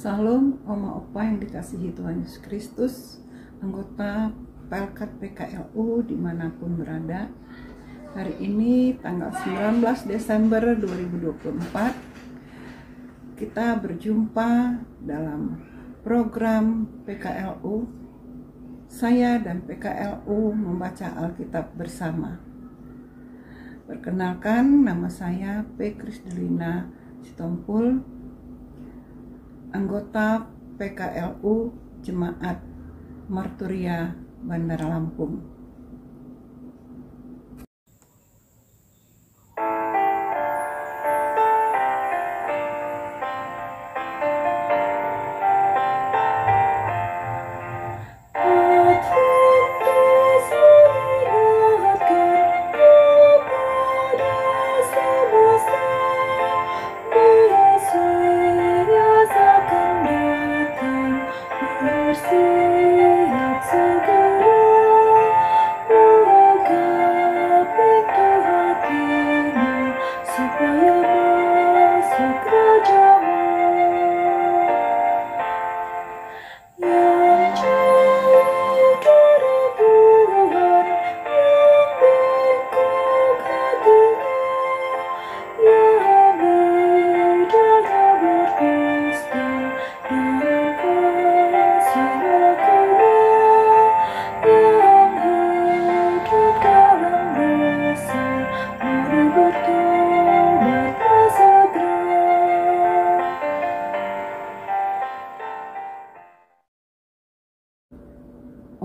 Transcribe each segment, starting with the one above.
Salam Oma Opa yang dikasihi Tuhan Yesus Kristus, anggota Pelkat PKLU dimanapun berada. Hari ini tanggal 19 Desember 2024 kita berjumpa dalam program PKLU. Saya dan PKLU membaca Alkitab bersama. Perkenalkan, nama saya P. Krisdelina Sitompul, anggota PKLU Jemaat Marturia Bandar Lampung.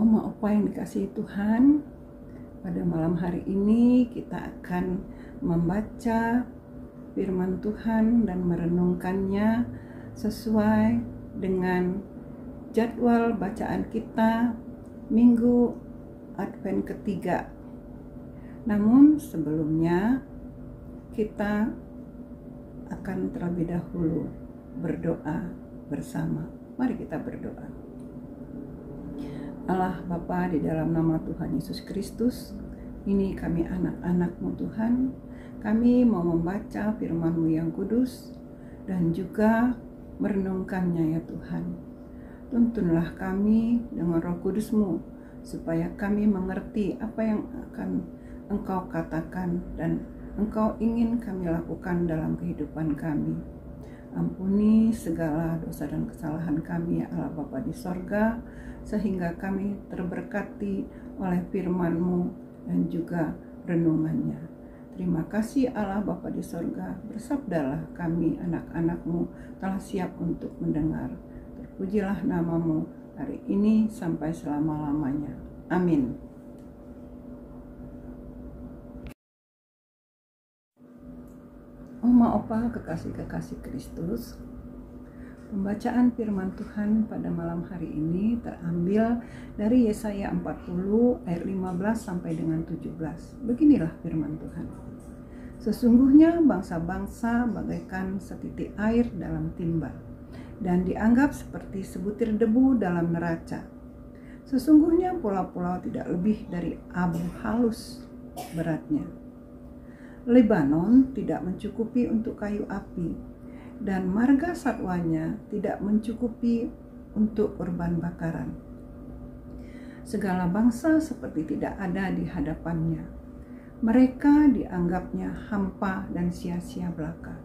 Oma Opa yang dikasihi Tuhan, pada malam hari ini kita akan membaca firman Tuhan dan merenungkannya sesuai dengan jadwal bacaan kita Minggu Advent ketiga. Namun sebelumnya kita akan terlebih dahulu berdoa bersama. Mari kita berdoa. Allah Bapa, di dalam nama Tuhan Yesus Kristus, ini kami anak-anak-Mu Tuhan, kami mau membaca firman-Mu yang kudus dan juga merenungkannya ya Tuhan. Tuntunlah kami dengan Roh Kudus-Mu supaya kami mengerti apa yang akan Engkau katakan dan Engkau ingin kami lakukan dalam kehidupan kami. Ampuni segala dosa dan kesalahan kami ya Allah Bapa di sorga, sehingga kami terberkati oleh firman-Mu dan juga renungannya. Terima kasih Allah Bapa di sorga, bersabdalah kami anak-anak-Mu telah siap untuk mendengar. Terpujilah nama-Mu hari ini sampai selama-lamanya. Amin. Oma Opa kekasih-kekasih Kristus, pembacaan firman Tuhan pada malam hari ini terambil dari Yesaya 40 ayat 15 sampai dengan 17. Beginilah firman Tuhan. Sesungguhnya bangsa-bangsa bagaikan setitik air dalam timba, dan dianggap seperti sebutir debu dalam neraca. Sesungguhnya pulau-pulau tidak lebih dari abu halus beratnya. Lebanon tidak mencukupi untuk kayu api, dan marga satwanya tidak mencukupi untuk korban bakaran. Segala bangsa seperti tidak ada di hadapannya. Mereka dianggapnya hampa dan sia-sia belaka.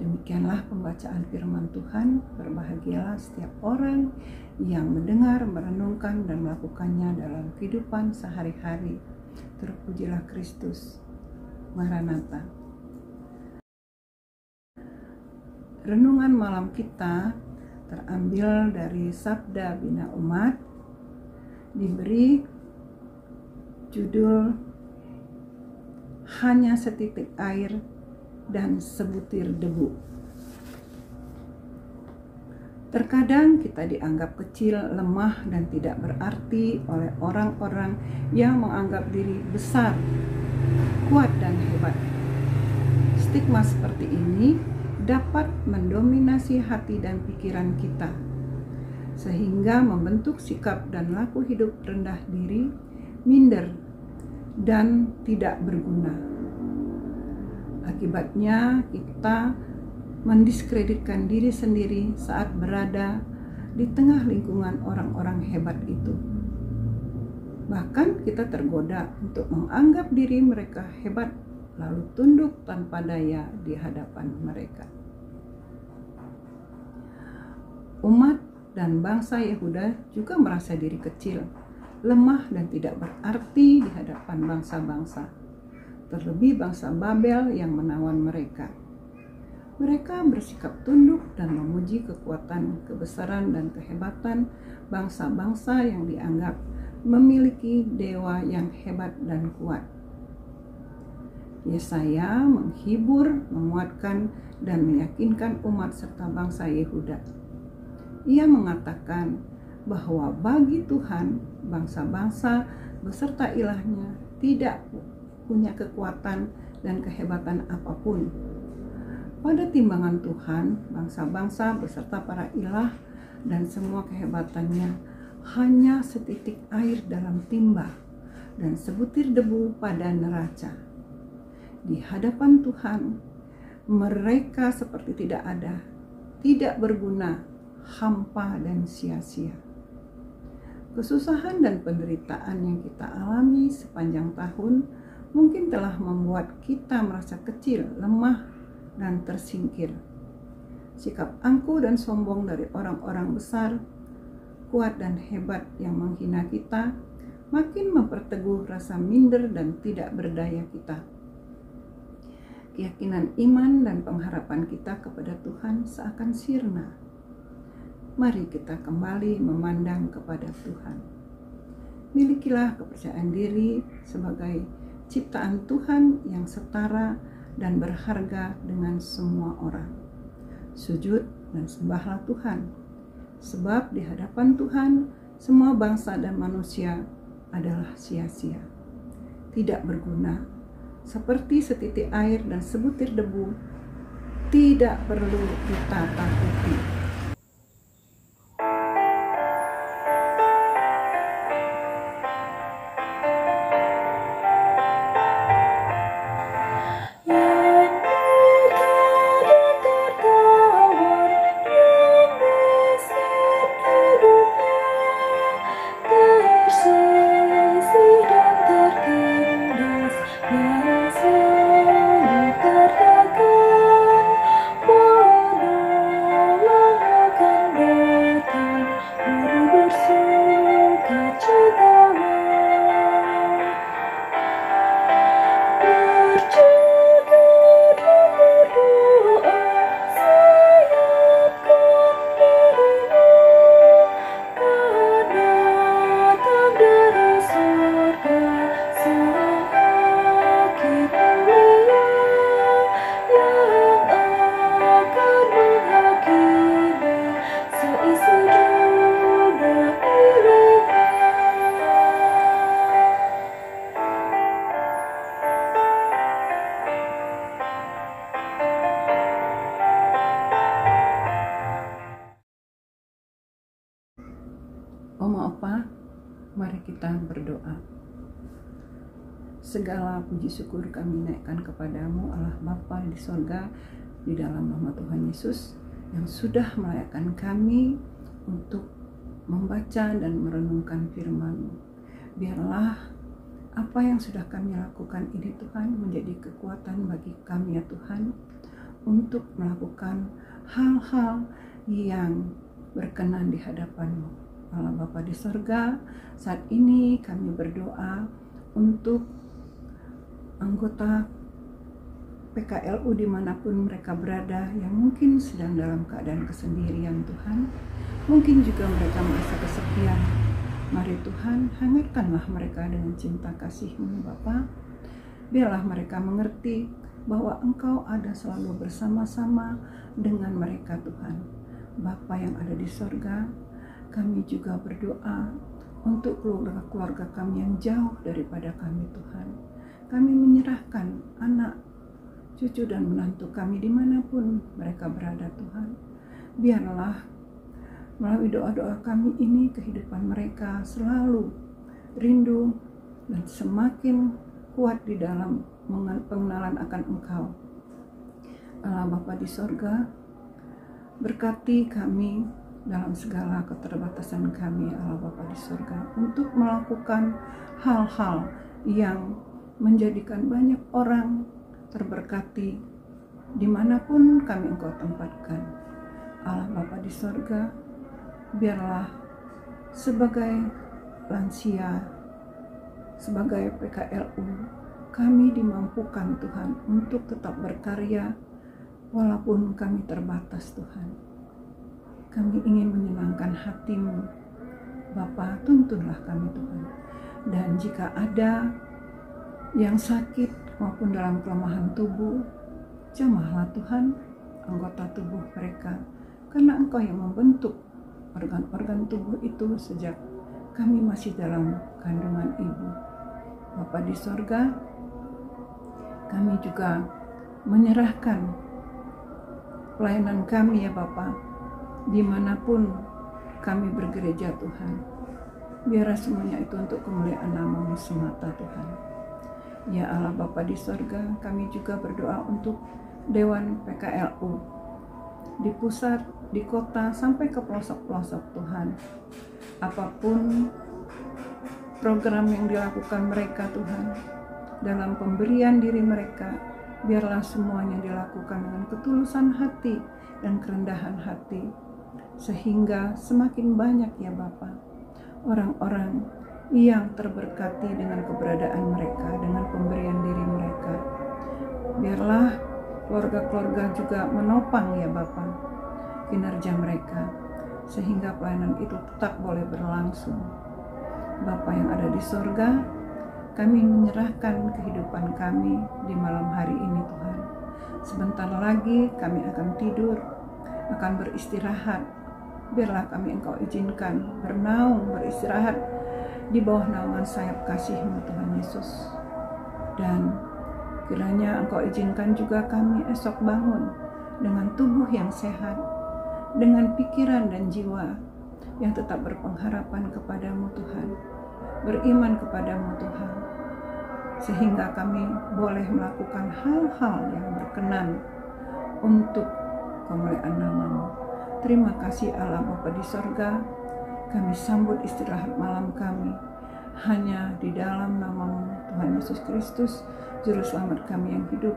Demikianlah pembacaan firman Tuhan. Berbahagialah setiap orang yang mendengar, merenungkan, dan melakukannya dalam kehidupan sehari-hari. Terpujilah Kristus. Maranatha. Renungan malam kita terambil dari Sabda Bina Umat, diberi judul Hanya Setitik Air dan Sebutir Debu. Terkadang kita dianggap kecil, lemah, dan tidak berarti oleh orang-orang yang menganggap diri besar, kuat, dan hebat. Stigma seperti ini dapat mendominasi hati dan pikiran kita, sehingga membentuk sikap dan laku hidup rendah diri, minder, dan tidak berguna. Akibatnya kita mendiskreditkan diri sendiri saat berada di tengah lingkungan orang-orang hebat itu. Bahkan kita tergoda untuk menganggap diri mereka hebat, lalu tunduk tanpa daya di hadapan mereka. Umat dan bangsa Yehuda juga merasa diri kecil, lemah dan tidak berarti di hadapan bangsa-bangsa, terlebih bangsa Babel yang menawan mereka. Mereka bersikap tunduk dan memuji kekuatan, kebesaran, dan kehebatan bangsa-bangsa yang dianggap memiliki dewa yang hebat dan kuat. Yesaya menghibur, menguatkan, dan meyakinkan umat serta bangsa Yehuda. Ia mengatakan bahwa bagi Tuhan, bangsa-bangsa beserta ilahnya tidak punya kekuatan dan kehebatan apapun. Pada timbangan Tuhan, bangsa-bangsa beserta para ilah dan semua kehebatannya hanya setitik air dalam timba dan sebutir debu pada neraca. Di hadapan Tuhan, mereka seperti tidak ada, tidak berguna, hampa dan sia-sia. Kesusahan dan penderitaan yang kita alami sepanjang tahun mungkin telah membuat kita merasa kecil, lemah, dan tersingkir. Sikap angkuh dan sombong dari orang-orang besar, kuat dan hebat yang menghina kita makin memperteguh rasa minder dan tidak berdaya kita. Keyakinan iman dan pengharapan kita kepada Tuhan seakan sirna. Mari kita kembali memandang kepada Tuhan. Milikilah kepercayaan diri sebagai ciptaan Tuhan yang setara dan berharga dengan semua orang. Sujud dan sembahlah Tuhan, sebab di hadapan Tuhan semua bangsa dan manusia adalah sia-sia, tidak berguna, seperti setitik air dan sebutir debu, tidak perlu kita takuti. Oma Opa, mari kita berdoa. Segala puji syukur kami naikkan kepadamu Allah Bapa di sorga, di dalam nama Tuhan Yesus yang sudah melayakkan kami untuk membaca dan merenungkan firman-Mu. Biarlah apa yang sudah kami lakukan ini Tuhan menjadi kekuatan bagi kami ya Tuhan, untuk melakukan hal-hal yang berkenan di hadapan-Mu. Allah Bapa di sorga, saat ini kami berdoa untuk anggota PKLU dimanapun mereka berada yang mungkin sedang dalam keadaan kesendirian Tuhan, mungkin juga mereka merasa kesepian. Mari Tuhan, hangatkanlah mereka dengan cinta kasih-Mu Bapa. Biarlah mereka mengerti bahwa Engkau ada selalu bersama-sama dengan mereka Tuhan. Bapa yang ada di sorga, kami juga berdoa untuk keluarga-keluarga kami yang jauh daripada kami Tuhan. Kami menyerahkan anak, cucu dan menantu kami dimanapun mereka berada Tuhan. Biarlah melalui doa-doa kami ini kehidupan mereka selalu rindu dan semakin kuat di dalam pengenalan akan Engkau. Allah Bapa di sorga, berkati kami dalam segala keterbatasan kami, Allah Bapa di sorga, untuk melakukan hal-hal yang menjadikan banyak orang terberkati dimanapun kami Engkau tempatkan. Allah Bapa di sorga, biarlah sebagai lansia, sebagai PKLU, kami dimampukan Tuhan untuk tetap berkarya walaupun kami terbatas Tuhan. Kami ingin menyenangkan hati-Mu Bapa, tuntunlah kami Tuhan. Dan jika ada yang sakit maupun dalam kelemahan tubuh, jamahlah Tuhan anggota tubuh mereka, karena Engkau yang membentuk organ-organ tubuh itu sejak kami masih dalam kandungan ibu. Bapa di sorga, kami juga menyerahkan pelayanan kami ya Bapa, dimanapun kami bergereja Tuhan. Biarlah semuanya itu untuk kemuliaan nama-Mu semata Tuhan. Ya Allah Bapa di sorga, kami juga berdoa untuk Dewan PKLU di pusat, di kota, sampai ke pelosok-pelosok Tuhan. Apapun program yang dilakukan mereka Tuhan, dalam pemberian diri mereka, biarlah semuanya dilakukan dengan ketulusan hati dan kerendahan hati, sehingga semakin banyak ya Bapa, orang-orang yang terberkati dengan keberadaan mereka, dengan pemberian diri mereka. Biarlah keluarga-keluarga juga menopang ya Bapa kinerja mereka, sehingga pelayanan itu tetap boleh berlangsung. Bapa yang ada di sorga, kami menyerahkan kehidupan kami di malam hari ini Tuhan. Sebentar lagi kami akan tidur, akan beristirahat. Biarlah kami Engkau izinkan bernaung, beristirahat di bawah naungan sayap kasih-Mu Tuhan Yesus. Dan kiranya Engkau izinkan juga kami esok bangun dengan tubuh yang sehat, dengan pikiran dan jiwa yang tetap berpengharapan kepadamu Tuhan, beriman kepadamu Tuhan, sehingga kami boleh melakukan hal-hal yang berkenan untuk kemuliaan nama-Mu. Terima kasih Allah Bapa di sorga, kami sambut istirahat malam kami hanya di dalam nama-Mu Tuhan Yesus Kristus, Juru Selamat kami yang hidup.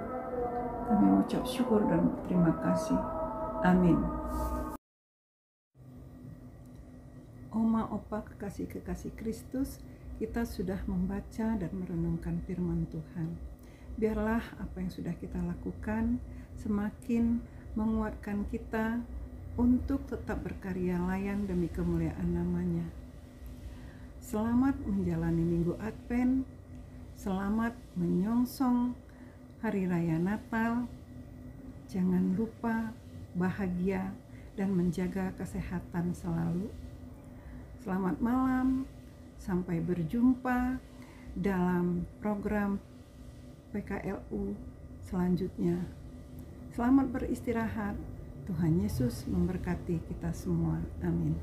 Kami mengucap syukur dan terima kasih. Amin. Oma, Opa, kekasih-kekasih Kristus, kita sudah membaca dan merenungkan firman Tuhan. Biarlah apa yang sudah kita lakukan semakin menguatkan kita untuk tetap berkarya layan demi kemuliaan nama-Nya. Selamat menjalani Minggu Advent, selamat menyongsong Hari Raya Natal. Jangan lupa bahagia dan menjaga kesehatan selalu. Selamat malam, sampai berjumpa dalam program PKLU selanjutnya. Selamat beristirahat. Tuhan Yesus memberkati kita semua. Amin.